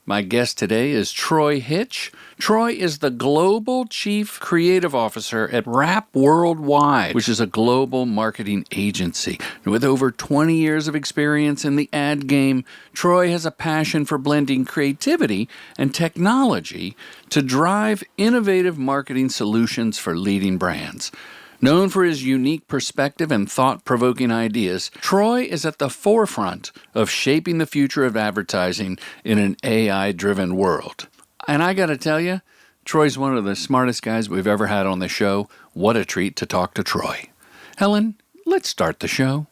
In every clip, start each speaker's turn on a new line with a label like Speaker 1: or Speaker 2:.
Speaker 1: My guest today is Troy Hitch. Troy is the Global Chief Creative Officer at RAPP Worldwide, which is a global marketing agency. With over 20 years of experience in the ad game, Troy has a passion for blending creativity and technology to drive innovative marketing solutions for leading brands. Known for his unique perspective and thought-provoking ideas, Troy is at the forefront of shaping the future of advertising in an AI-driven world. And I got to tell you, Troy's one of the smartest guys we've ever had on the show. What a treat to talk to Troy. Helen, let's start the show.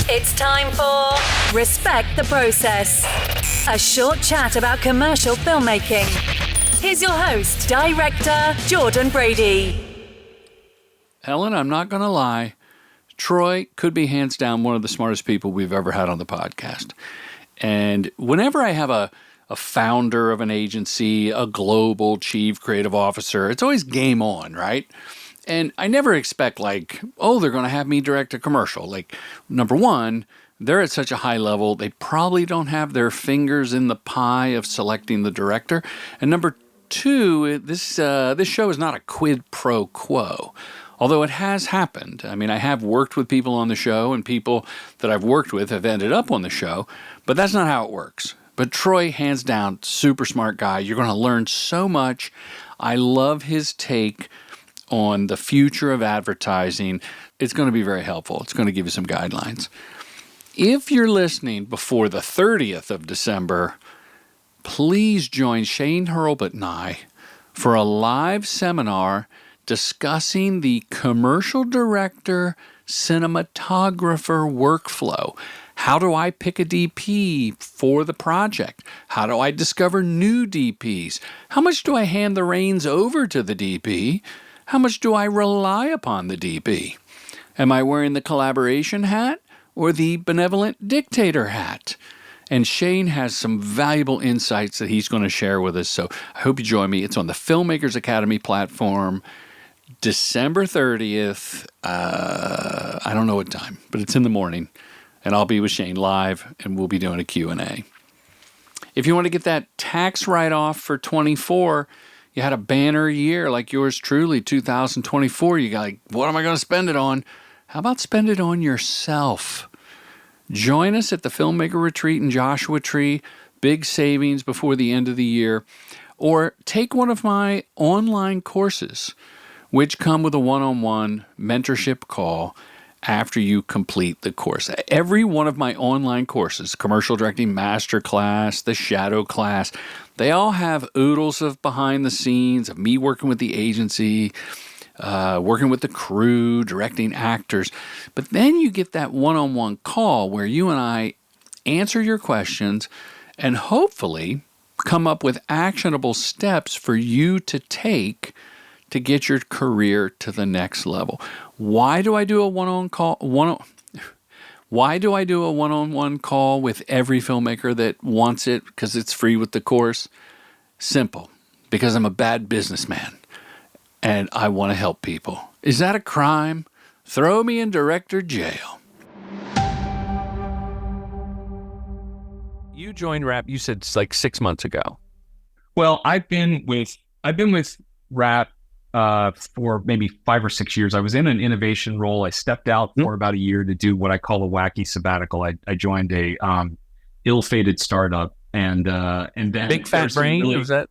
Speaker 2: It's time for Respect the Process, a short chat about commercial filmmaking. Here's your host, Director Jordan Brady.
Speaker 1: Helen, I'm not going to lie. Troy could be hands down one of the smartest people we've ever had on the podcast. And whenever I have a founder of an agency, a global chief creative officer, it's always game on, right? And I never expect they're going to have me direct a commercial. Like, number one, they're at such a high level, they probably don't have their fingers in the pie of selecting the director. And number two, this show is not a quid pro quo. Although it has happened. I mean, I have worked with people on the show, and people that I've worked with have ended up on the show, but that's not how it works. But Troy, hands down, super smart guy. You're going to learn so much. I love his take on the future of advertising. It's going to be very helpful. It's going to give you some guidelines. If you're listening before the 30th of December, please join Shane Hurlbut and I for a live seminar discussing the commercial director cinematographer workflow. How do I pick a DP for the project? How do I discover new DPs? How much do I hand the reins over to the DP? How much do I rely upon the DP? Am I wearing the collaboration hat or the benevolent dictator hat? And Shane has some valuable insights that he's going to share with us. So I hope you join me. It's on the Filmmakers Academy platform. December 30th, I don't know what time, but it's in the morning, and I'll be with Shane live, and we'll be doing a Q&A. If you want to get that tax write-off for 24, you had a banner year like yours truly, 2024, you got what am I going to spend it on? How about spend it on yourself? Join us at the Filmmaker Retreat in Joshua Tree, big savings before the end of the year, or take one of my online courses, which come with a one-on-one mentorship call after you complete the course. Every one of my online courses, Commercial Directing Masterclass, the Shadow Class, they all have oodles of behind the scenes, of me working with the agency, working with the crew, directing actors. But then you get that one-on-one call where you and I answer your questions and hopefully come up with actionable steps for you to take to get your career to the next level. Why do I do a one-on-one call with every filmmaker that wants it? Because it's free with the course. Simple. Because I'm a bad businessman and I want to help people. Is that a crime? Throw me in director jail. You joined RAPP, you said like 6 months ago.
Speaker 3: Well, I've been with RAPP for maybe 5 or 6 years. I was in an innovation role. I stepped out for about a year to do what I call a wacky sabbatical. I joined a ill-fated startup, and then
Speaker 1: Big Fat Brain, was that?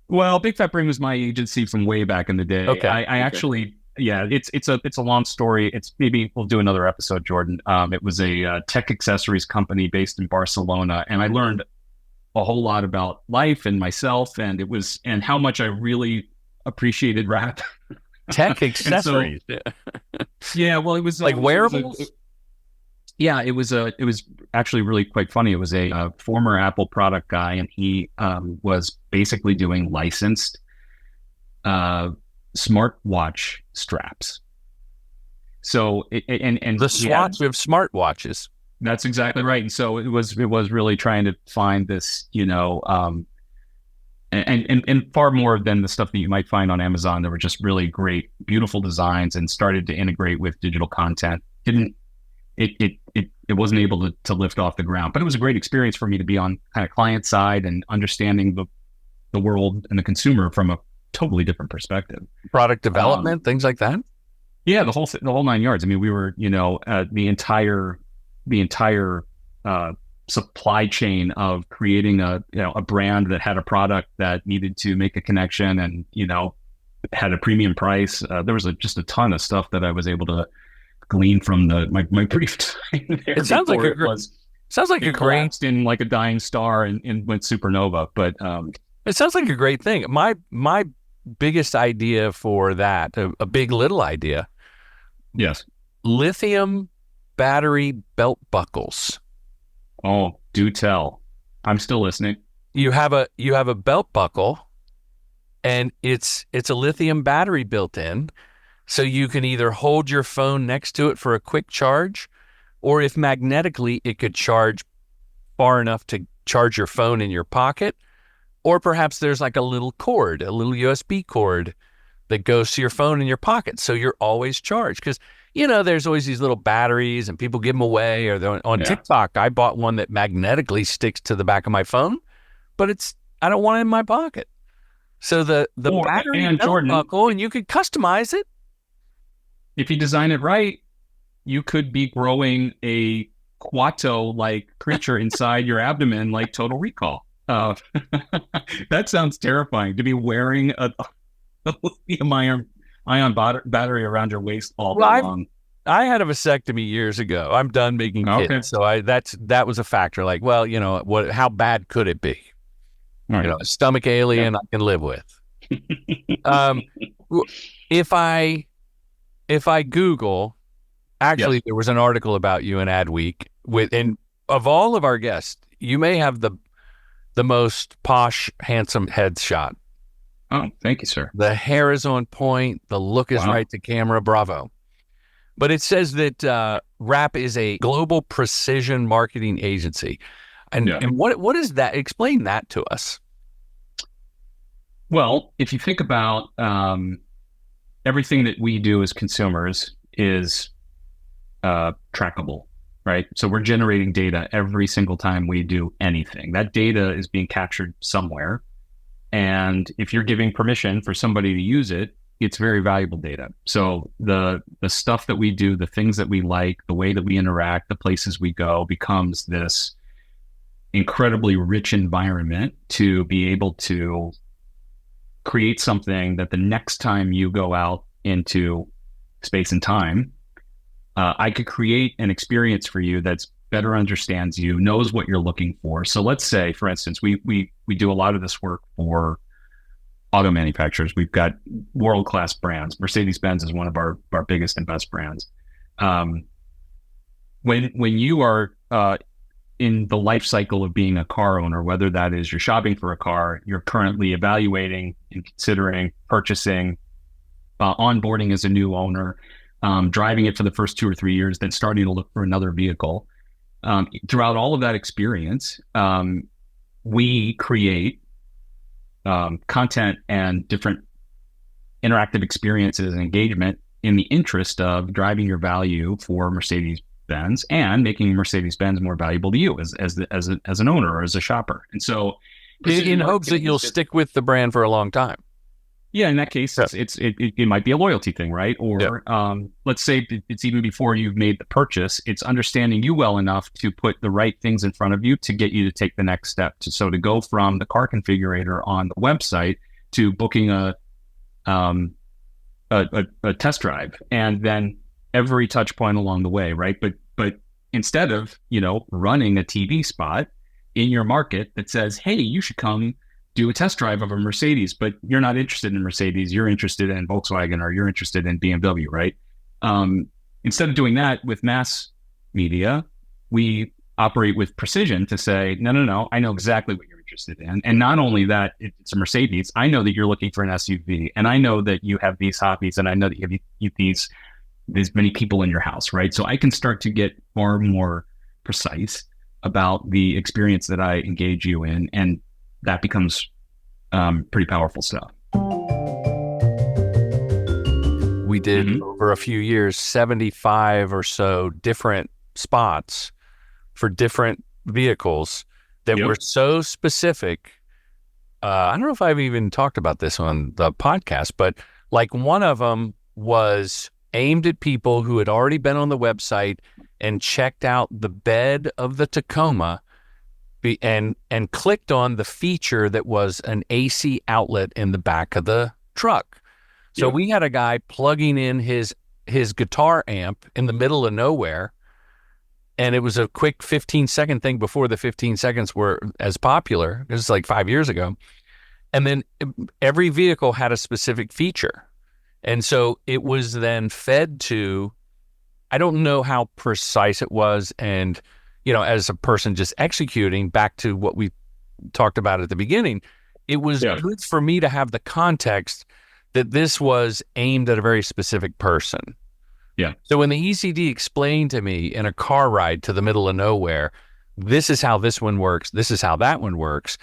Speaker 3: Well, Big Fat Brain was my agency from way back in the day.
Speaker 1: Okay.
Speaker 3: I actually, yeah, it's a long story. It's maybe we'll do another episode, Jordan. It was a tech accessories company based in Barcelona, and I learned a whole lot about life and myself, and how much I really appreciated RAPP.
Speaker 1: Tech accessories.
Speaker 3: Yeah, well, it was
Speaker 1: like wearables.
Speaker 3: It was actually really quite funny. It was a former Apple product guy, and he was basically doing licensed smartwatch straps. So and
Speaker 1: the Swatch of smartwatches.
Speaker 3: That's exactly right. And so it was really trying to find this, and far more than the stuff that you might find on Amazon. There were just really great, beautiful designs, and started to integrate with digital content. It it wasn't able to lift off the ground. But it was a great experience for me to be on kind of client side and understanding the world and the consumer from a totally different perspective.
Speaker 1: Product development, things like that.
Speaker 3: Yeah, the whole nine yards. I mean, we were, the entire supply chain of creating a brand that had a product that needed to make a connection and, had a premium price. There was just a ton of stuff that I was able to glean from my brief time there.
Speaker 1: It sounds like a great
Speaker 3: in like a dying star and went supernova. But
Speaker 1: it sounds like a great thing. My biggest idea for that, a big little idea.
Speaker 3: Yes.
Speaker 1: Lithium battery belt buckles.
Speaker 3: Oh, do tell. I'm still listening.
Speaker 1: You have a belt buckle, and it's a lithium battery built in, so you can either hold your phone next to it for a quick charge, or if magnetically it could charge far enough to charge your phone in your pocket, or perhaps there's like a little cord, a little USB cord that goes to your phone in your pocket, so you're always charged. Because there's always these little batteries, and people give them away. Or on TikTok, I bought one that magnetically sticks to the back of my phone, but I don't want it in my pocket. So the battery belt buckle, and you could customize it.
Speaker 3: If you design it right, you could be growing a Quato-like creature inside your abdomen, like Total Recall. That sounds terrifying, to be wearing a lithium ion battery around your waist all day long.
Speaker 1: I had a vasectomy years ago. I'm done making kids, so that was a factor. Like, well, how bad could it be?
Speaker 3: Right.
Speaker 1: A stomach alien I can live with. If I Google, actually, there was an article about you in Adweek and of all of our guests, you may have the most posh, handsome headshot.
Speaker 3: Oh, thank you, sir.
Speaker 1: The hair is on point. The look is right to camera. Bravo. But it says that RAPP is a global precision marketing agency. And what is that? Explain that to us.
Speaker 3: Well, if you think about everything that we do as consumers is trackable, right? So we're generating data every single time we do anything. That data is being captured somewhere. And if you're giving permission for somebody to use it, it's very valuable data. So the stuff that we do, the things that we like, the way that we interact, the places we go becomes this incredibly rich environment to be able to create something that the next time you go out into space and time, I could create an experience for you that's better understands you, knows what you're looking for. So let's say, for instance, we do a lot of this work for auto manufacturers. We've got world-class brands. Mercedes-Benz is one of our biggest and best brands. When you are in the life cycle of being a car owner, whether that is you're shopping for a car, you're currently evaluating and considering purchasing, onboarding as a new owner, driving it for the first 2 or 3 years, then starting to look for another vehicle. Throughout all of that experience, we create content and different interactive experiences and engagement in the interest of driving your value for Mercedes-Benz and making Mercedes-Benz more valuable to you as an owner or as a shopper. And so,
Speaker 1: in hopes that you'll stick with the brand for a long time.
Speaker 3: Yeah, in that case, it might be a loyalty thing, right? Or let's say it's even before you've made the purchase, it's understanding you well enough to put the right things in front of you to get you to take the next step. So to go from the car configurator on the website to booking a test drive, and then every touch point along the way, right? But instead of running a TV spot in your market that says, "Hey, you should come do a test drive of a Mercedes," but you're not interested in Mercedes, you're interested in Volkswagen or you're interested in BMW, right? Instead of doing that with mass media, we operate with precision to say, no, I know exactly what you're interested in. And not only that, it's a Mercedes, I know that you're looking for an SUV, and I know that you have these hobbies, and I know that you have these many people in your house, right? So I can start to get far more precise about the experience that I engage you in, and that becomes pretty powerful stuff.
Speaker 1: We did over a few years, 75 or so different spots for different vehicles that were so specific. I don't know if I've even talked about this on the podcast, but like one of them was aimed at people who had already been on the website and checked out the bed of the Tacoma and clicked on the feature that was an AC outlet in the back of the truck. So we had a guy plugging in his guitar amp in the middle of nowhere, and it was a quick 15-second thing before the 15 seconds were as popular. This is like 5 years ago. And then every vehicle had a specific feature. And so it was then fed to, I don't know how precise it was. And, as a person just executing, back to what we talked about at the beginning, it was good for me to have the context that this was aimed at a very specific person.
Speaker 3: Yeah.
Speaker 1: So when the ECD explained to me in a car ride to the middle of nowhere, this is how this one works, this is how that one works.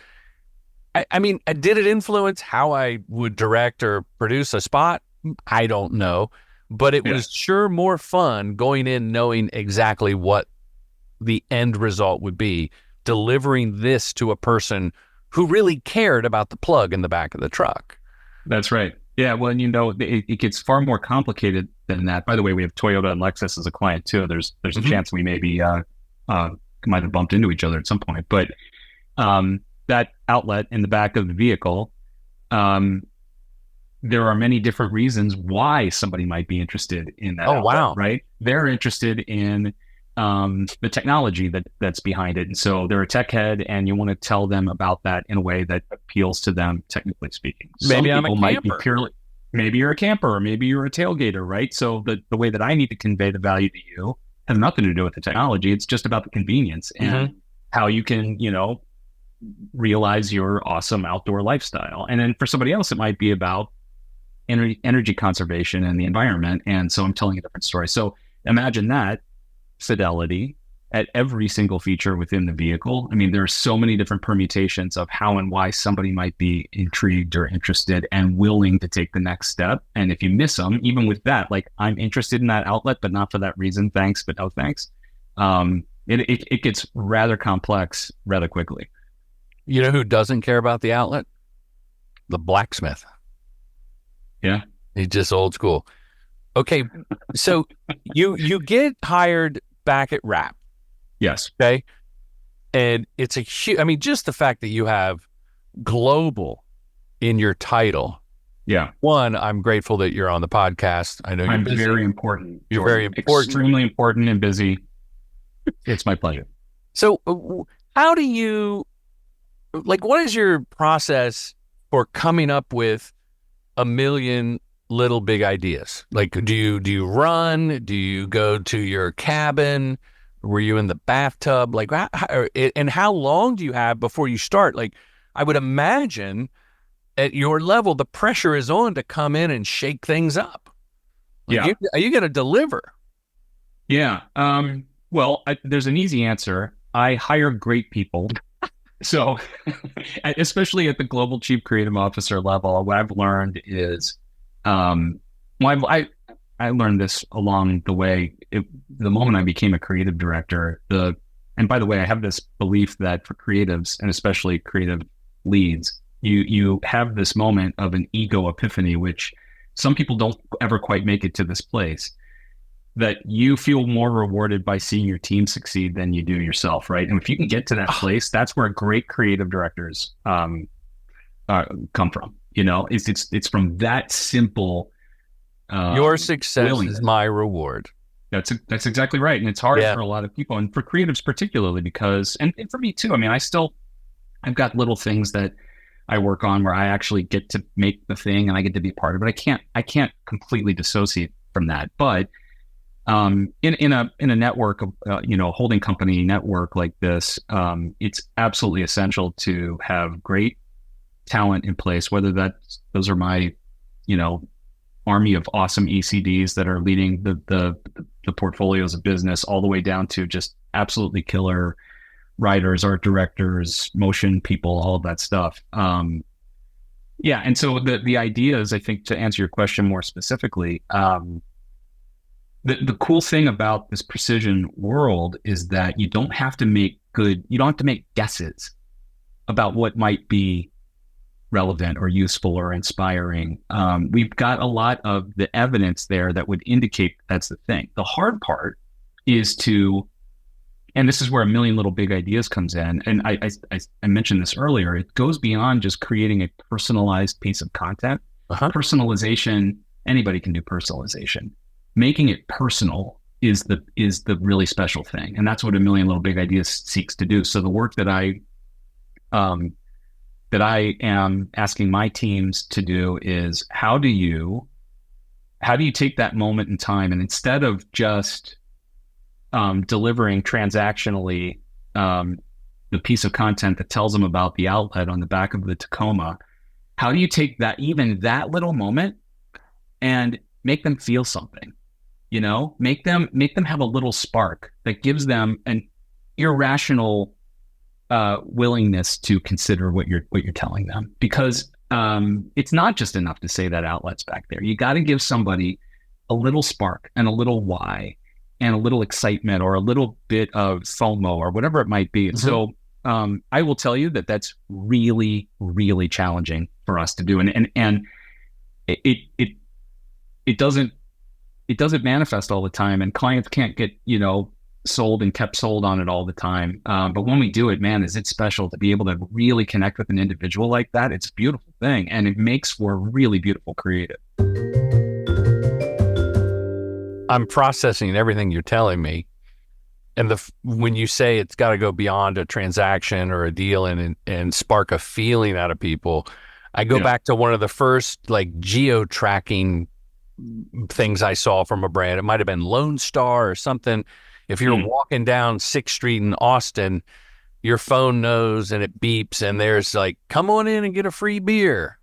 Speaker 1: I mean, did it influence how I would direct or produce a spot? I don't know. But it was sure more fun going in knowing exactly what the end result would be, delivering this to a person who really cared about the plug in the back of the truck.
Speaker 3: That's right. Yeah, well, it gets far more complicated than that. By the way, we have Toyota and Lexus as a client too. There's a chance we maybe might have bumped into each other at some point. But that outlet in the back of the vehicle, there are many different reasons why somebody might be interested in that.
Speaker 1: Oh, wow.
Speaker 3: Right? They're interested in the technology that's behind it. And so they're a tech head, and you want to tell them about that in a way that appeals to them, technically speaking.
Speaker 1: Maybe
Speaker 3: Some
Speaker 1: I'm a
Speaker 3: people might be
Speaker 1: camper.
Speaker 3: maybe you're a camper, or maybe you're a tailgater, right? So the way that I need to convey the value to you has nothing to do with the technology. It's just about the convenience and how you can, realize your awesome outdoor lifestyle. And then for somebody else, it might be about energy conservation and the environment. And so I'm telling a different story. So imagine that fidelity at every single feature within the vehicle. I mean, there are so many different permutations of how and why somebody might be intrigued or interested and willing to take the next step. And if you miss them, even with that, like, I'm interested in that outlet, but not for that reason. Thanks, but no thanks. It gets rather complex rather quickly.
Speaker 1: You know who doesn't care about the outlet? The blacksmith.
Speaker 3: Yeah.
Speaker 1: He's just old school. Okay, so you get hired back at RAPP.
Speaker 3: Yes.
Speaker 1: Okay. And it's a huge, just the fact that you have global in your title.
Speaker 3: Yeah.
Speaker 1: One, I'm grateful that you're on the podcast. I know
Speaker 3: I'm
Speaker 1: busy.
Speaker 3: very important.
Speaker 1: You're very important.
Speaker 3: Extremely important and busy. It's my pleasure.
Speaker 1: So how do you, what is your process for coming up with a million little big ideas? Like, do you run? Do you go to your cabin? Were you in the bathtub? And how long do you have before you start? Like, I would imagine at your level, the pressure is on to come in and shake things up. Are you going to deliver?
Speaker 3: Yeah. Well, there's an easy answer. I hire great people. So, especially at the global chief creative officer level, what I've learned is, I learned this along the way. The moment I became a creative director, and by the way, I have this belief that for creatives, and especially creative leads, you have this moment of an ego epiphany, which some people don't ever quite make it to this place, that you feel more rewarded by seeing your team succeed than you do yourself, right? And if you can get to that place, that's where great creative directors come from. It's from that simple.
Speaker 1: Your success is my reward.
Speaker 3: That's exactly right, and it's hard for a lot of people, and for creatives particularly, because and for me too. I've got little things that I work on where I actually get to make the thing and I get to be part of it. I can't completely dissociate from that, but in a network of holding company network like this, it's absolutely essential to have great talent in place, whether those are my army of awesome ECDs that are leading the portfolios of business, all the way down to just absolutely killer writers, art directors, motion people, all of that stuff. And so the idea is, I think, to answer your question more specifically, the cool thing about this precision world is that you don't have to make guesses about what might be relevant or useful or inspiring. We've got a lot of the evidence there that would indicate that's the thing. The hard part is and this is where a million little big ideas comes in. And I mentioned this earlier. It goes beyond just creating a personalized piece of content. Personalization, anybody can do personalization. Making it personal is the really special thing. And that's what a million little big ideas seeks to do. So the work that I am asking my teams to do is how do you take that moment in time, and instead of just delivering transactionally the piece of content that tells them about the outlet on the back of the Tacoma, how do you take that little moment and make them feel something? Make them have a little spark that gives them an irrational willingness to consider what you're telling them, because it's not just enough to say that outlet's back there. You got to give somebody a little spark and a little why and a little excitement or a little bit of FOMO or whatever it might be. So I will tell you that that's really, really challenging for us to do, and it doesn't manifest all the time, and clients can't get sold and kept sold on it all the time. But when we do it, man, is it special to be able to really connect with an individual like that. It's a beautiful thing, and it makes for really beautiful creative.
Speaker 1: I'm processing everything you're telling me. And when you say it's got to go beyond a transaction or a deal and spark a feeling out of people, I go back to one of the first geo-tracking things I saw from a brand. It might have been Lone Star or something. If you're walking down 6th Street in Austin, your phone knows and it beeps and there's come on in and get a free beer.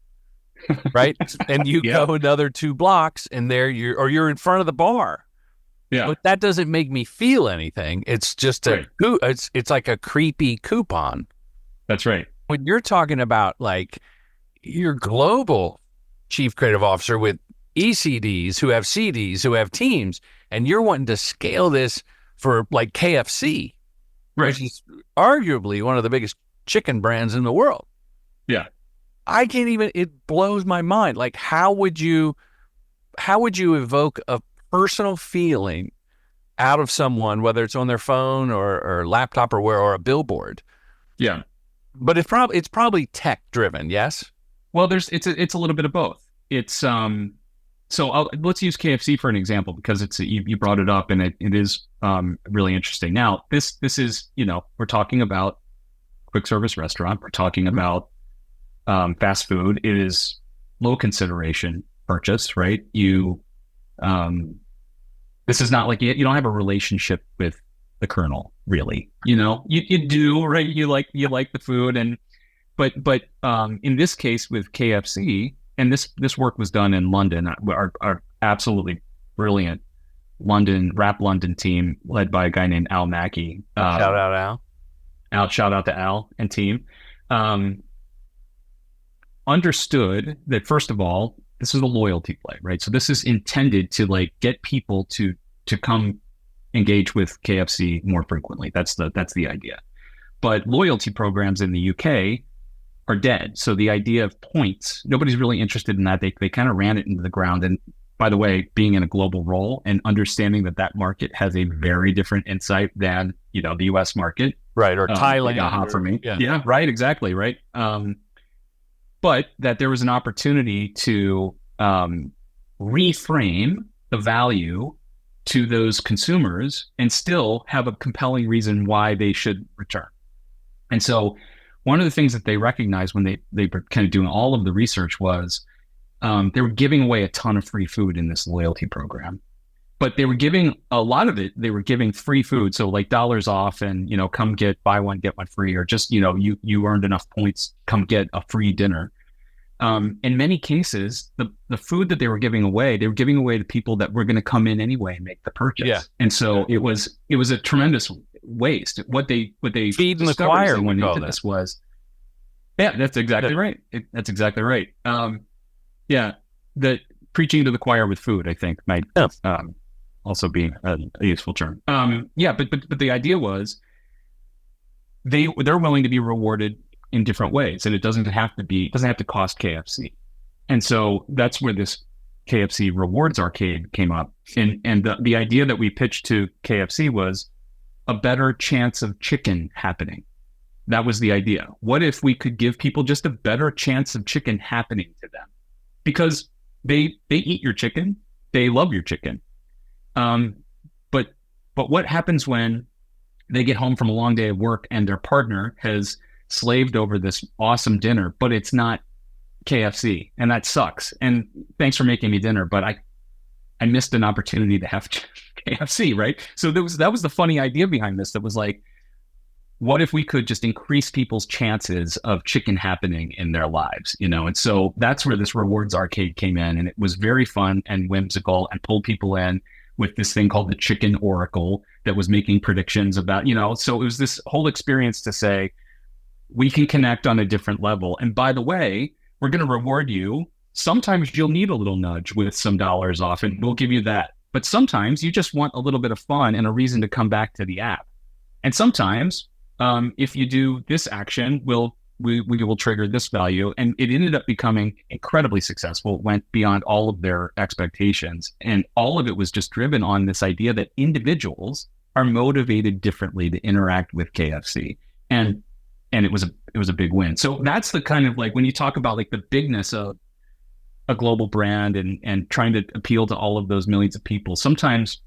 Speaker 1: Right? And you go another 2 blocks and you're in front of the bar. Yeah. But that doesn't make me feel anything. It's just it's like a creepy coupon.
Speaker 3: That's right.
Speaker 1: When you're talking about your global chief creative officer with ECDs who have CDs who have teams, and you're wanting to scale this for KFC, which is arguably one of the biggest chicken brands in the world.
Speaker 3: Yeah.
Speaker 1: I can't even, it blows my mind. How would you evoke a personal feeling out of someone, whether it's on their phone or laptop or a billboard?
Speaker 3: Yeah.
Speaker 1: But it's probably tech driven. Yes.
Speaker 3: Well, it's a little bit of both. It's, so let's use KFC for an example, because you brought it up and it is really interesting. Now, this is, we're talking about quick service restaurant. We're talking about fast food. It is low consideration purchase, right? This is not you don't have a relationship with the Colonel, really. You do, right? You like the food, but in this case with KFC, and this work was done in London, our absolutely brilliant RAPP London team led by a guy named Al Mackey.
Speaker 1: Shout out Al.
Speaker 3: Shout out to Al and team. Understood that, first of all, this is a loyalty play, right? So this is intended to get people to come engage with KFC more frequently. That's the idea. But loyalty programs in the UK are dead. So the idea of points, nobody's really interested in that. They kind of ran it into the ground. And by the way, being in a global role and understanding that market has a very different insight than the US market,
Speaker 1: right? Or Thailand,
Speaker 3: for me, yeah, right, exactly, right. But that there was an opportunity to reframe the value to those consumers and still have a compelling reason why they should return. And so one of the things that they recognized when they were kind of doing all of the research was they were giving away a ton of free food in this loyalty program. But they were giving a lot of it, they were giving free food. So $dollars off and, come buy one, get one free, or just, you earned enough points, come get a free dinner. In many cases, the food that they were giving away to people that were going to come in anyway and make the purchase. Yeah. And so it was a tremendous waste. What they
Speaker 1: feed in the choir
Speaker 3: when they did this was, that's exactly right. That's exactly right. The preaching to the choir with food, I think, might also be a useful term. But the idea was they're willing to be rewarded in different ways, and it doesn't have to cost KFC. And so that's where this KFC Rewards Arcade came up. And the idea that we pitched to KFC was a better chance of chicken happening. That was the idea. What if we could give people just a better chance of chicken happening to them? Because they eat your chicken, they love your chicken. But what happens when they get home from a long day of work and their partner has slaved over this awesome dinner, but it's not KFC, and that sucks. And thanks for making me dinner, but I missed an opportunity to have KFC, right? So that was the funny idea behind this. That was like, what if we could just increase people's chances of chicken happening in their lives, And so that's where this Rewards Arcade came in, and it was very fun and whimsical and pulled people in with this thing called the Chicken Oracle that was making predictions about, so it was this whole experience to say, we can connect on a different level. And by the way, we're going to reward you. Sometimes you'll need a little nudge with some dollars off, and we'll give you that. But sometimes you just want a little bit of fun and a reason to come back to the app. And sometimes, if you do this action, we will trigger this value. And it ended up becoming incredibly successful, went beyond all of their expectations. And all of it was just driven on this idea that individuals are motivated differently to interact with KFC. And it was a big win. So that's the kind of, like, when you talk about like the bigness of a global brand and trying to appeal to all of those millions of people, sometimes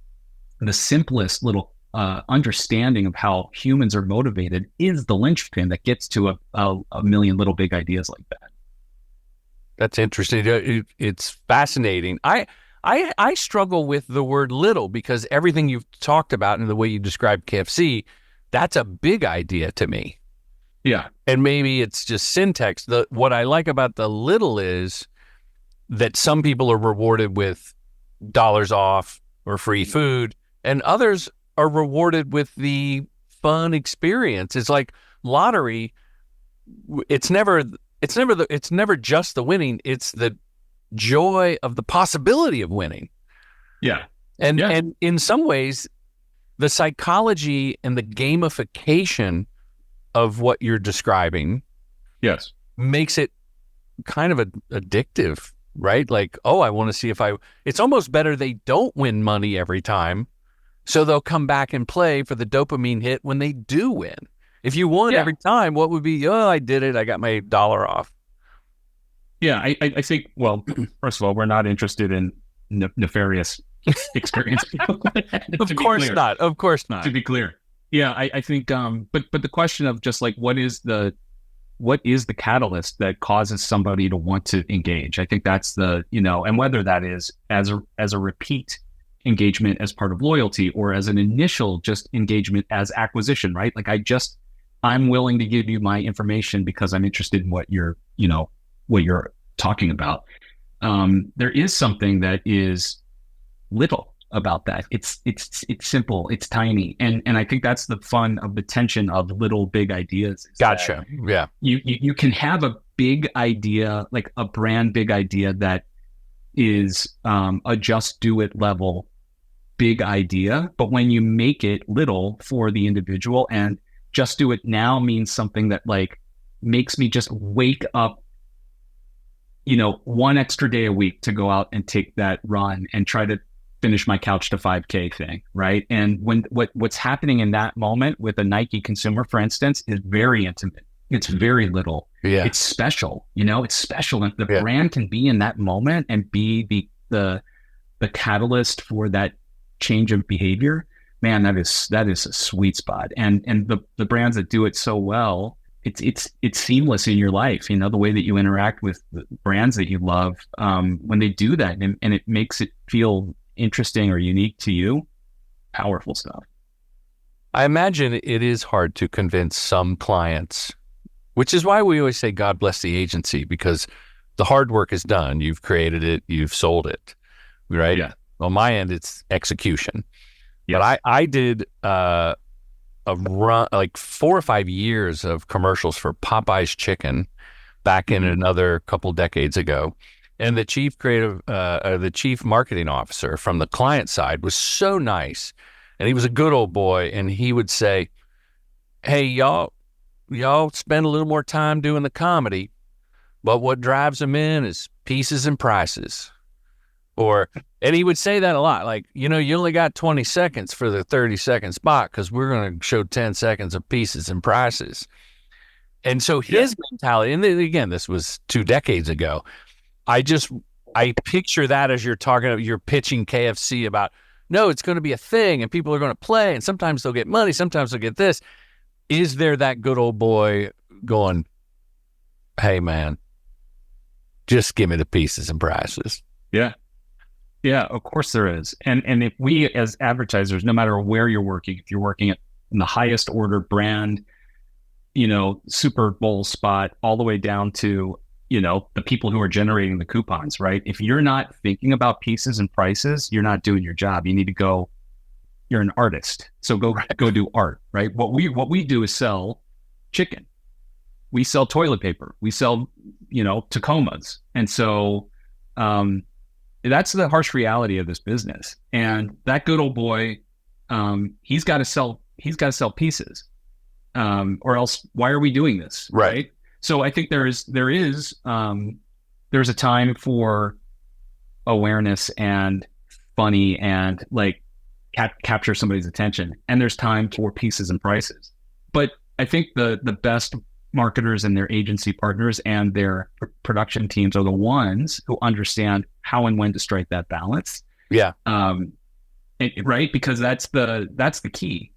Speaker 3: the simplest little understanding of how humans are motivated is the linchpin that gets to a million little big ideas like that.
Speaker 1: That's interesting. It's fascinating. I struggle with the word little, because everything you've talked about and the way you described KFC, that's a big idea to me.
Speaker 3: Yeah.
Speaker 1: And maybe it's just syntax. What I like about the little is that some people are rewarded with dollars off or free food, and others are rewarded with the fun experience. It's like lottery. It's never just the winning. It's the joy of the possibility of winning.
Speaker 3: Yeah.
Speaker 1: And in some ways, the psychology and the gamification of what you're describing,
Speaker 3: yes,
Speaker 1: makes it kind of addictive, right? Like, oh, I want to see it's almost better they don't win money every time, so they'll come back and play for the dopamine hit when they do win. If you won every time, what would be, I did it, I got my $1 off.
Speaker 3: Yeah, I think, well, first of all, we're not interested in nefarious experience.
Speaker 1: Of course not.
Speaker 3: To be clear. Yeah, I think, but the question of just like, what is the catalyst that causes somebody to want to engage? I think that's and whether that is as a repeat engagement as part of loyalty, or as an initial just engagement as acquisition, right? Like, I'm willing to give you my information because I'm interested in what you're talking about. There is something that is little about that. It's simple, it's tiny. And I think that's the fun of the tension of little big ideas.
Speaker 1: Gotcha. Yeah.
Speaker 3: You can have a big idea, like a brand big idea that is a just do it level big idea. But when you make it little for the individual, and just do it now means something that like makes me just wake up, one extra day a week to go out and take that run and try to finish my couch to 5K thing, right? And when what's happening in that moment with a Nike consumer, for instance, is very intimate. It's very little. Yeah. It's special. It's special. And the brand can be in that moment and be the catalyst for that change of behavior. Man, that is a sweet spot. And the brands that do it so well, it's seamless in your life. The way that you interact with the brands that you love, when they do that, and it makes it feel interesting or unique to you, powerful stuff.
Speaker 1: I imagine it is hard to convince some clients, which is why we always say God bless the agency, because the hard work is done. You've created it, you've sold it, right?
Speaker 3: Yeah.
Speaker 1: On my end, it's execution.
Speaker 3: Yes.
Speaker 1: But I did a run, like 4 or 5 years of commercials for Popeye's Chicken back in another couple decades ago. And the the chief marketing officer from the client side was so nice, and he was a good old boy. And he would say, "Hey, y'all spend a little more time doing the comedy, but what drives them in is pieces and prices." And he would say that a lot, like, you only got 20 seconds for the 30-second spot because we're going to show 10 seconds of pieces and prices. And so his mentality, and then, again, this was 2 decades ago. I picture that as you're pitching KFC about, no, it's going to be a thing and people are going to play and sometimes they'll get money, sometimes they'll get this. Is there that good old boy going, hey man, just give me the pieces and prices?
Speaker 3: Yeah. Yeah, of course there is. And if we as advertisers, no matter where you're working, if you're working in the highest order brand, Super Bowl spot, all the way down to, the people who are generating the coupons, right? If you're not thinking about pieces and prices, you're not doing your job. You need to go, you're an artist. So go do art, right? What we do is sell chicken. We sell toilet paper. We sell, Tacomas. And so, that's the harsh reality of this business. And that good old boy, he's got to sell pieces, or else why are we doing this?
Speaker 1: Right.
Speaker 3: So I think there's a time for awareness and funny and like capture somebody's attention. And there's time for pieces and prices. But I think the best marketers and their agency partners and their production teams are the ones who understand how and when to strike that balance.
Speaker 1: Yeah.
Speaker 3: Right. Because that's the key.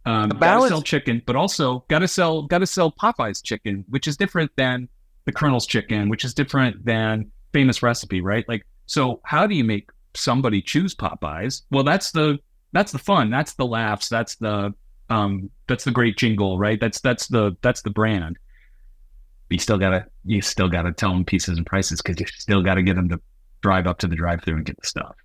Speaker 1: The balance,
Speaker 3: gotta sell chicken, but also gotta sell Popeye's chicken, which is different than the Colonel's chicken, which is different than Famous Recipe, right? Like, so how do you make somebody choose Popeyes? Well, that's the fun. That's the laughs. That's the great jingle, right? That's the brand. But you still gotta tell them pieces and prices, because you still gotta get them to drive up to the drive-thru and get the stuff.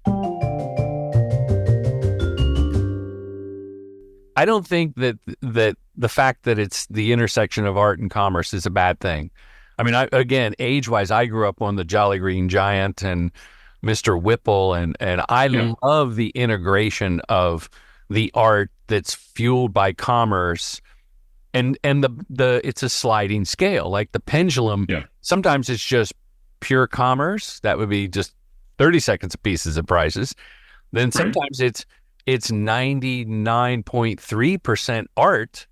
Speaker 1: I don't think that the fact that it's the intersection of art and commerce is a bad thing. I mean, again, age-wise, I grew up on the Jolly Green Giant and Mr. Whipple, and I love the integration of the art that's fueled by commerce, and the it's a sliding scale, like the pendulum.
Speaker 3: Yeah. Sometimes
Speaker 1: it's just pure commerce. That would be just 30 seconds of pieces and prices. Then sometimes it's 99.3% art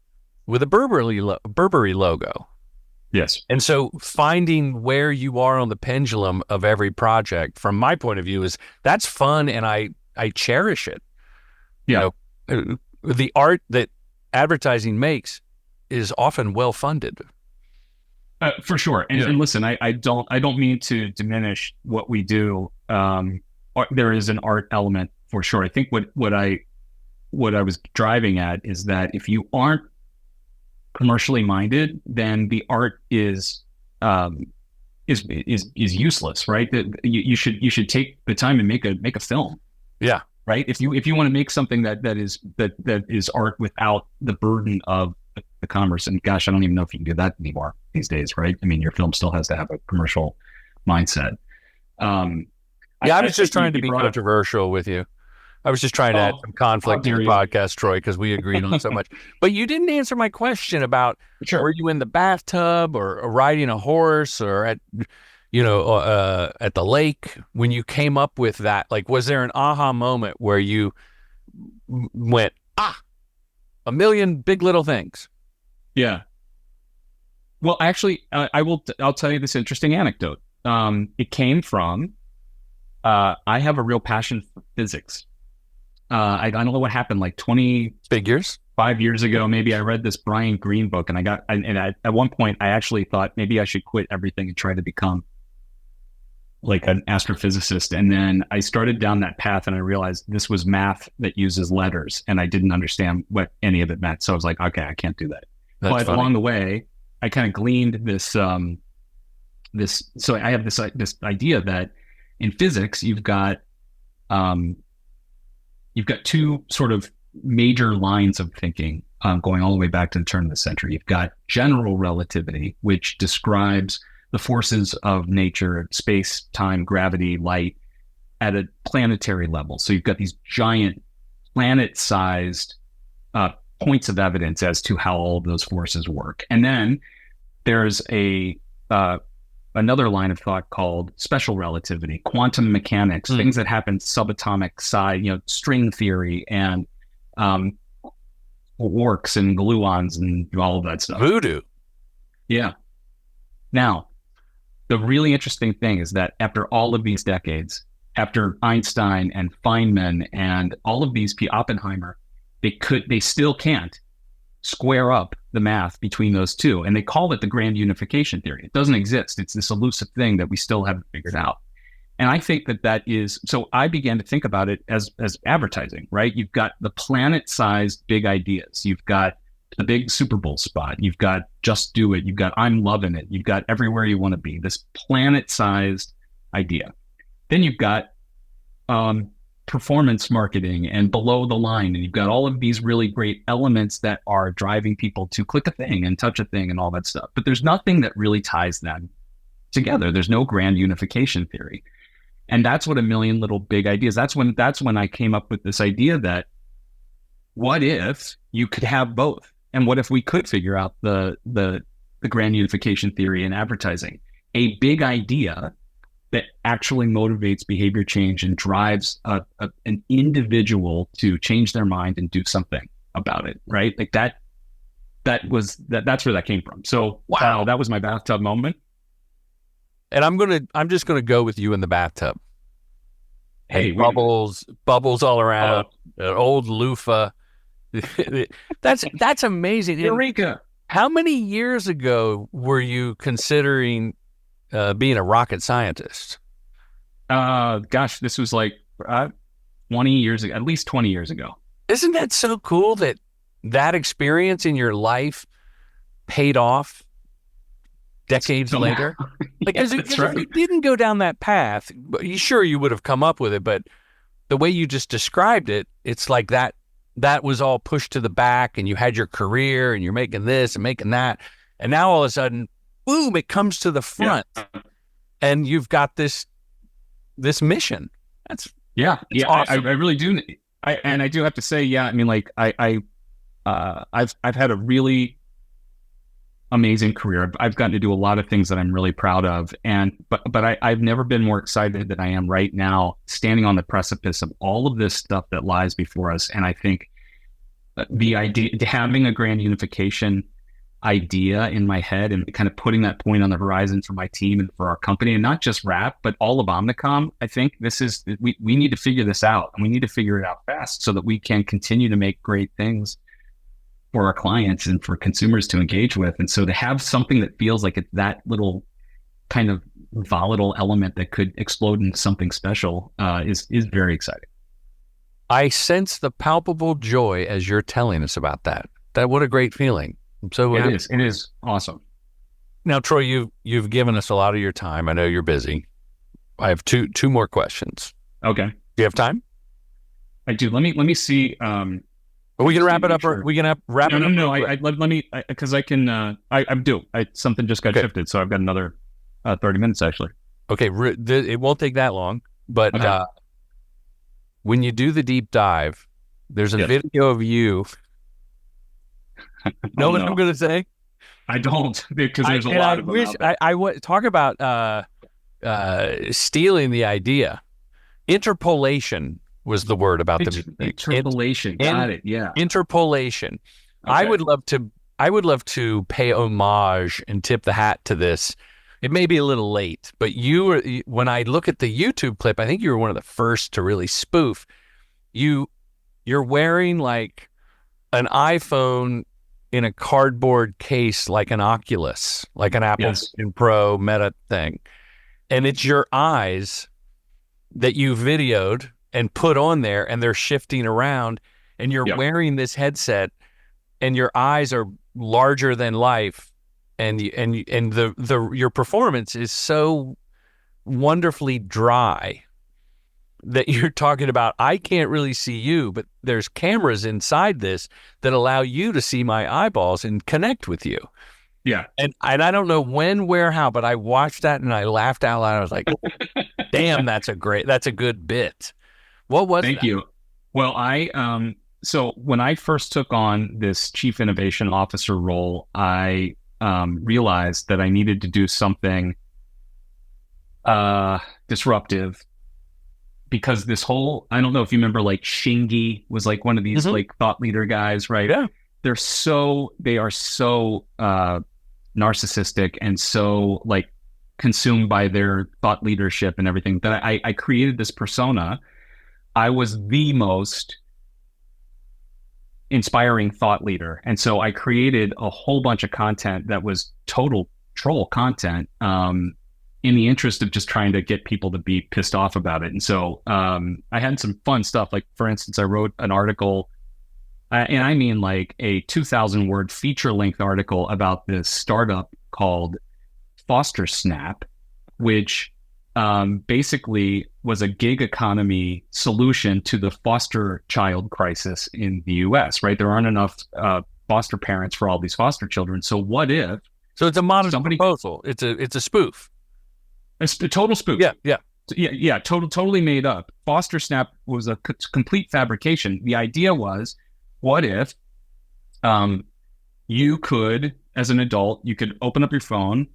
Speaker 1: with a Burberry logo.
Speaker 3: Yes.
Speaker 1: And so finding where you are on the pendulum of every project, from my point of view, that's fun, and I cherish it.
Speaker 3: Yeah.
Speaker 1: The art that advertising makes is often well funded.
Speaker 3: For sure. And listen, I don't mean to diminish what we do. There is an art element for sure. I think what I was driving at is that if you aren't commercially minded, then the art is useless, right? That you should take the time and make a film.
Speaker 1: Yeah.
Speaker 3: Right. If you want to make something that is art without the burden of the commerce, and gosh, I don't even know if you can do that anymore these days, right? I mean, your film still has to have a commercial mindset.
Speaker 1: I was just trying to be controversial with you. I was just trying to add some conflict to your podcast, Troy, because we agreed on so much. But you didn't answer my question about were you in the bathtub or riding a horse or at the lake when you came up with that? Like, was there an aha moment where you went, a million big little things?
Speaker 3: Yeah. Well, actually, I'll tell you this interesting anecdote. It came from, I have a real passion for physics. I don't know what happened, like 5 years ago, maybe I read this Brian Greene book, and at one point I actually thought maybe I should quit everything and try to become like an astrophysicist. And then I started down that path, and I realized this was math that uses letters, and I didn't understand what any of it meant. So I was like, okay, I can't do that. But along the way, I kind of gleaned this. So I have this idea that in physics, you've got two sort of major lines of thinking going all the way back to the turn of the century. You've got general relativity, which describes the forces of nature, space, time, gravity, light at a planetary level. So you've got these giant planet-sized points of evidence as to how all of those forces work. And then there's another line of thought called special relativity, quantum mechanics, things that happen subatomic side, string theory and quarks and gluons and all of that stuff.
Speaker 4: Voodoo.
Speaker 3: Yeah. Now, the really interesting thing is that after all of these decades, after Einstein and Feynman and all of these people, Oppenheimer, they still can't square up the math between those two. And they call it the grand unification theory. It doesn't exist. It's this elusive thing that we still haven't figured out. And I think that is, so I began to think about it as advertising, right? You've got the planet-sized big ideas. You've got the big Super Bowl spot. You've got Just Do It. You've got I'm Loving It. You've got Everywhere You Want to Be, this planet-sized idea. Then you've got performance marketing and below the line. And you've got all of these really great elements that are driving people to click a thing and touch a thing and all that stuff. But there's nothing that really ties them together. There's no grand unification theory. And that's what A Million Little Big Ideas, that's when I came up with this idea that what if you could have both? And what if we could figure out the grand unification theory in advertising? A big idea that actually motivates behavior change and drives an individual to change their mind and do something about it, right? Like that's where that came from. So wow, that was my bathtub moment.
Speaker 4: And I'm just gonna go with you in the bathtub.
Speaker 3: Hey,
Speaker 4: bubbles all around. Old loofah. That's amazing.
Speaker 3: Eureka!
Speaker 4: How many years ago were you considering being a rocket scientist?
Speaker 3: Gosh, this was like 20 years ago, at least 20 years ago.
Speaker 4: Isn't that so cool that experience in your life paid off decades later? Because if you didn't go down that path, sure, you would have come up with it, but the way you just described it, it's like that was all pushed to the back and you had your career and you're making this and making that. And now all of a sudden, boom, it comes to the front and you've got this mission. That's awesome.
Speaker 3: I really do. I do have to say, I mean, like I've had a really amazing career. I've gotten to do a lot of things that I'm really proud of. But I've never been more excited than I am right now, standing on the precipice of all of this stuff that lies before us. And I think the idea, having a grand unification idea in my head and kind of putting that point on the horizon for my team and for our company, and not just RAPP, but all of Omnicom, I think we need to figure this out, and we need to figure it out fast so that we can continue to make great things for our clients and for consumers to engage with. And so to have something that feels like it's that little kind of volatile element that could explode into something special is very exciting.
Speaker 4: I sense the palpable joy as you're telling us about that. What a great feeling. So
Speaker 3: it is awesome.
Speaker 4: Now, Troy, you've given us a lot of your time. I know you're busy. I have two more questions.
Speaker 3: Okay.
Speaker 4: Do you have time?
Speaker 3: I do. Let me see.
Speaker 4: Are we gonna wrap it up? Or are we gonna wrap it up?
Speaker 3: No. Let me, because I can. I'm due. Something just got shifted, so I've got another 30 minutes actually.
Speaker 4: Okay, it won't take that long. But when you do the deep dive, there's a video of you. Know what I'm gonna say?
Speaker 3: I don't, because there's a lot of them.
Speaker 4: I talk about stealing the idea. Interpolation was the word about the
Speaker 3: interpolation. Got it. Yeah.
Speaker 4: Interpolation. Okay. I would love to pay homage and tip the hat to this. It may be a little late, but when I look at the YouTube clip, I think you were one of the first to really spoof. You're wearing like an iPhone in a cardboard case, like an Oculus, like an Apple Vision Pro Meta thing. And it's your eyes that you videoed and put on there, and they're shifting around, and you're wearing this headset, and your eyes are larger than life, and your performance is so wonderfully dry that you're talking about, I can't really see you, but there's cameras inside this that allow you to see my eyeballs and connect with you.
Speaker 3: Yeah.
Speaker 4: And I don't know when, where, how, but I watched that and I laughed out loud. I was like, damn, that's a good bit. What was
Speaker 3: Thank
Speaker 4: that?
Speaker 3: you. Well, so when I first took on this chief innovation officer role, I realized that I needed to do something disruptive, because this whole, I don't know if you remember, like Shingy was like one of these like thought leader guys, right?
Speaker 4: Yeah.
Speaker 3: They are so narcissistic and so like consumed by their thought leadership and everything that I created this persona. I was the most inspiring thought leader. And so I created a whole bunch of content that was total troll content, in the interest of just trying to get people to be pissed off about it. And so I had some fun stuff. Like, for instance, I wrote an article, and I mean like a 2,000 word feature length article about this startup called Foster Snap, which basically was a gig economy solution to the foster child crisis in the US, right? There aren't enough foster parents for all these foster children. So what if...
Speaker 4: So it's a modest proposal. It's a spoof.
Speaker 3: It's a total spoof. Yeah. Totally made up. Foster Snap was a complete fabrication. The idea was, what if you could, as an adult, you could open up your phone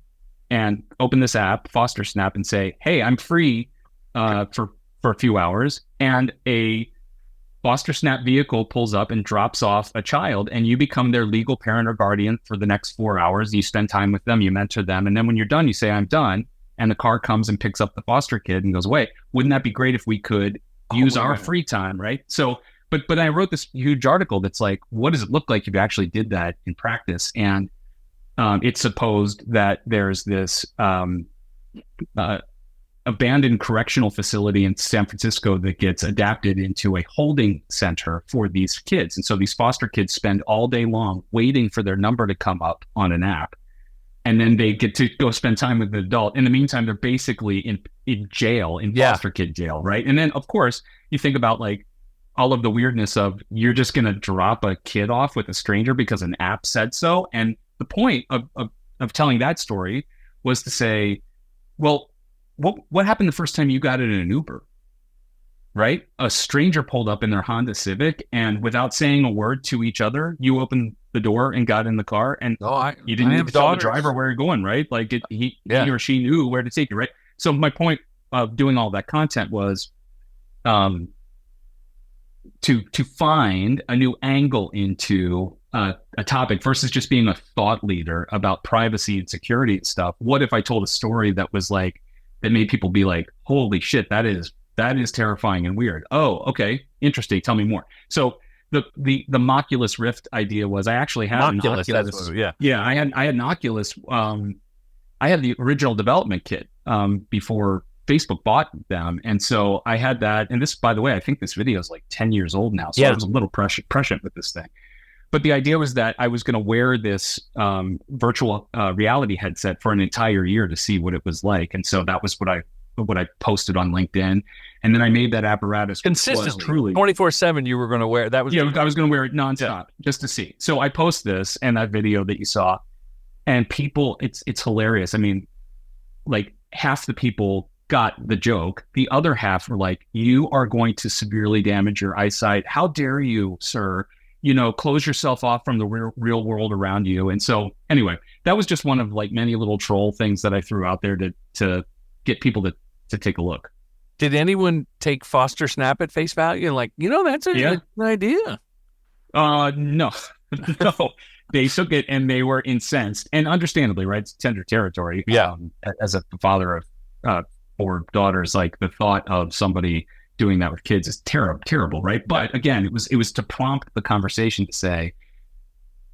Speaker 3: and open this app, Foster Snap, and say, hey, I'm free for a few hours. And a Foster Snap vehicle pulls up and drops off a child, and you become their legal parent or guardian for the next 4 hours. You spend time with them, you mentor them. And then when you're done, you say, I'm done. And the car comes and picks up the foster kid and goes away. Wouldn't that be great if we could use our free time, right? So, but I wrote this huge article that's like, what does it look like if you actually did that in practice? And it's supposed that there's this abandoned correctional facility in San Francisco that gets adapted into a holding center for these kids. And so these foster kids spend all day long waiting for their number to come up on an app. And then they get to go spend time with the adult. In the meantime, they're basically in jail, in foster kid jail, right? And then, of course, you think about like all of the weirdness of you're just going to drop a kid off with a stranger because an app said so. And the point of telling that story was to say, well, what happened the first time you got it in an Uber, right? A stranger pulled up in their Honda Civic, and without saying a word to each other, you opened the door and got in the car, and you didn't need to tell the driver where you're going, right? Like he or she knew where to take you, right? So my point of doing all that content was to find a new angle into a topic versus just being a thought leader about privacy and security and stuff. What if I told a story that was like, that made people be like, holy shit, that is terrifying and weird. Oh, okay, interesting. Tell me more. So the Moculus Rift idea was, I actually had an Oculus. I had an Oculus. I had the original development kit before Facebook bought them, and so I had that. And this, by the way, I think this video is like 10 years old now, so I was a little prescient with this thing. But the idea was that I was going to wear this virtual reality headset for an entire year to see what it was like, and so that was what I posted on LinkedIn, and then I made that apparatus
Speaker 4: consistently,
Speaker 3: truly
Speaker 4: 24/7. You were going to wear that was
Speaker 3: I was going to wear it nonstop just to see. So I post this and that video that you saw, and people, it's hilarious. I mean, like half the people got the joke, the other half were like, "You are going to severely damage your eyesight. How dare you, sir? Close yourself off from the real world around you." And so anyway, that was just one of like many little troll things that I threw out there to get people to take a look.
Speaker 4: Did anyone take Foster Snap at face value and like, that's a good idea?
Speaker 3: No. They took it and they were incensed, and understandably, right? It's tender territory.
Speaker 4: Yeah.
Speaker 3: As a father of 4 daughters, like the thought of somebody doing that with kids is terrible, right? But again, it was to prompt the conversation to say,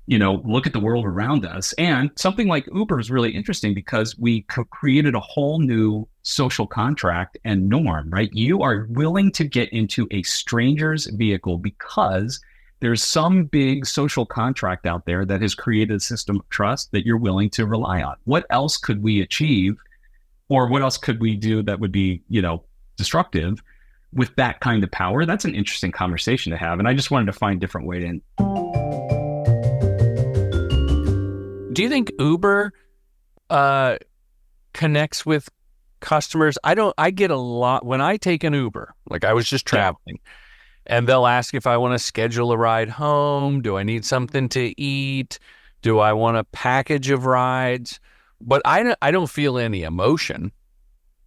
Speaker 3: look at the world around us. And something like Uber is really interesting because we created a whole new social contract and norm, right? You are willing to get into a stranger's vehicle because there's some big social contract out there that has created a system of trust that you're willing to rely on. What else could we achieve, or what else could we do that would be, destructive with that kind of power? That's an interesting conversation to have. And I just wanted to find different way in.
Speaker 4: Do you think Uber connects with customers? I get a lot when I take an Uber, like I was just traveling, and they'll ask if I want to schedule a ride home. Do I need something to eat? Do I want a package of rides? But I don't feel any emotion.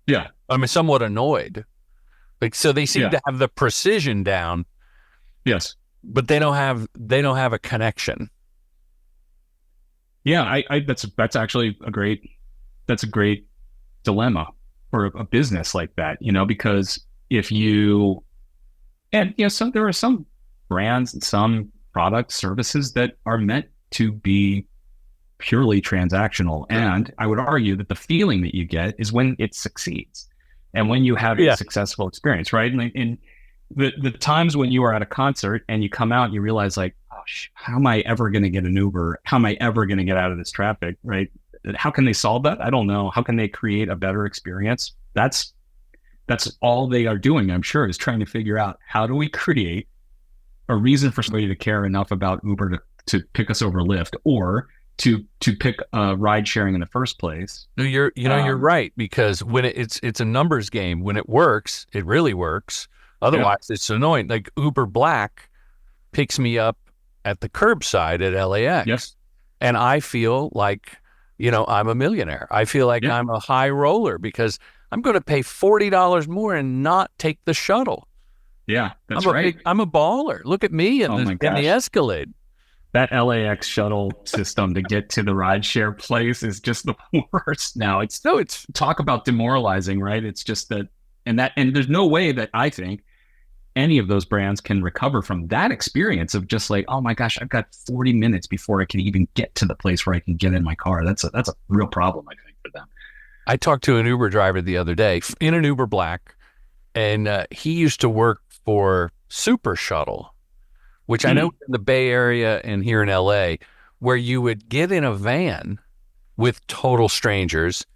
Speaker 3: Yeah.
Speaker 4: I'm somewhat annoyed. Like, so they seem to have the precision down.
Speaker 3: Yes.
Speaker 4: But they don't have a connection.
Speaker 3: Yeah, I that's actually a great dilemma for a business like that, because if you, and there are some brands and some product services that are meant to be purely transactional. And I would argue that the feeling that you get is when it succeeds and when you have a successful experience, right? And the times when you are at a concert and you come out and you realize like, oh, how am I ever going to get an Uber? How am I ever going to get out of this traffic, right? How can they solve that? I don't know. How can they create a better experience? That's all they are doing, I'm sure, is trying to figure out how do we create a reason for somebody to care enough about Uber to pick us over Lyft or to pick ride sharing in the first place.
Speaker 4: No, you're right, because when it's a numbers game. When it works, it really works. Otherwise, it's annoying. Like Uber Black picks me up at the curbside at LAX.
Speaker 3: Yes.
Speaker 4: And I feel like, I'm a millionaire. I feel like I'm a high roller because I'm going to pay $40 more and not take the shuttle.
Speaker 3: Yeah, that's right.
Speaker 4: I'm a baller. Look at me in the Escalade.
Speaker 3: That LAX shuttle system to get to the rideshare place is just the worst now. It's talk about demoralizing, right? It's just that, and there's no way that I think any of those brands can recover from that experience of just like, oh my gosh, I've got 40 minutes before I can even get to the place where I can get in my car. That's a real problem, I think, for them.
Speaker 4: I talked to an Uber driver the other day in an Uber Black, and he used to work for Super Shuttle, which I know in the Bay Area and here in LA, where you would get in a van with total strangers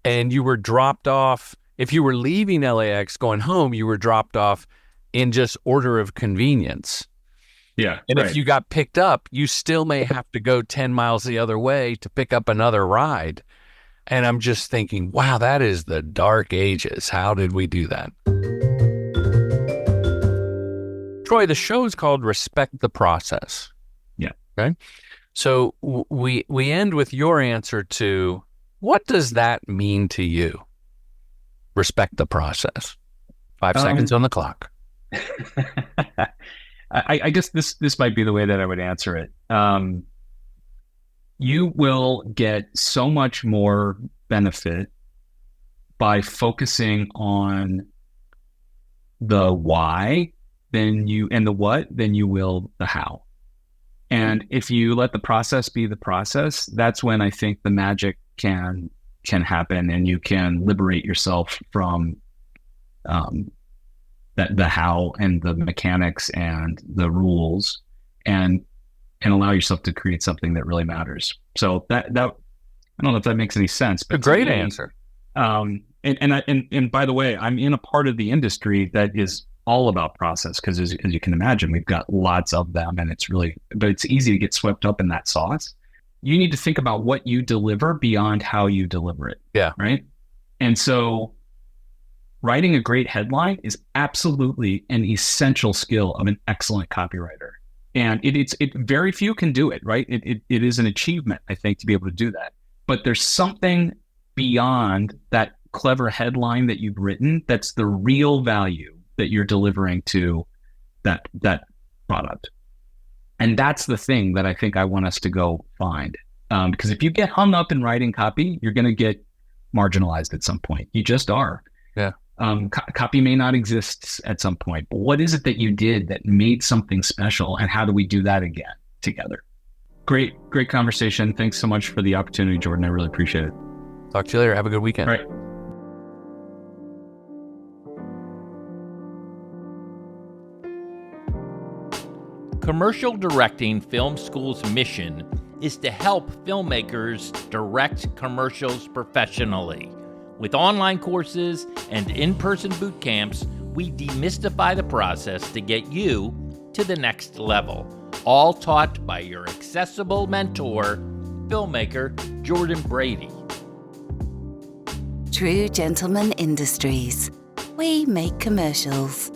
Speaker 4: and you were dropped off. If you were leaving LAX going home, you were dropped off in just order of convenience.
Speaker 3: Yeah.
Speaker 4: And if you got picked up, you still may have to go 10 miles the other way to pick up another ride. And I'm just thinking, wow, that is the dark ages. How did we do that? Troy, the show is called Respect the Process.
Speaker 3: Yeah.
Speaker 4: Okay. So we end with your answer to, what does that mean to you? Respect the process. 5 seconds on the clock.
Speaker 3: I guess this might be the way that I would answer it. You will get so much more benefit by focusing on the why and the what than you will the how. And if you let the process be the process, that's when I think the magic can happen, and you can liberate yourself from the how and the mechanics and the rules, and allow yourself to create something that really matters. So that I don't know if that makes any sense. But
Speaker 4: a great answer.
Speaker 3: And by the way, I'm in a part of the industry that is all about process, because as you can imagine, we've got lots of them, and but it's easy to get swept up in that sauce. You need to think about what you deliver beyond how you deliver it. Yeah. Right. And so writing a great headline is absolutely an essential skill of an excellent copywriter. And it's very few can do it, right? It is an achievement, I think, to be able to do that. But there's something beyond that clever headline that you've written that's the real value that you're delivering to that product. And that's the thing that I think I want us to go find. Because if you get hung up in writing copy, you're going to get marginalized at some point. You just are.
Speaker 4: Yeah.
Speaker 3: Copy may not exist at some point, but what is it that you did that made something special, and how do we do that again together? Great conversation. Thanks so much for the opportunity, Jordan. I really appreciate it.
Speaker 4: Talk to you later. Have a good weekend.
Speaker 3: All right.
Speaker 5: Commercial Directing Film School's mission is to help filmmakers direct commercials professionally. With online courses and in-person boot camps, we demystify the process to get you to the next level, all taught by your accessible mentor, filmmaker Jordan Brady.
Speaker 6: True Gentleman Industries. We make commercials.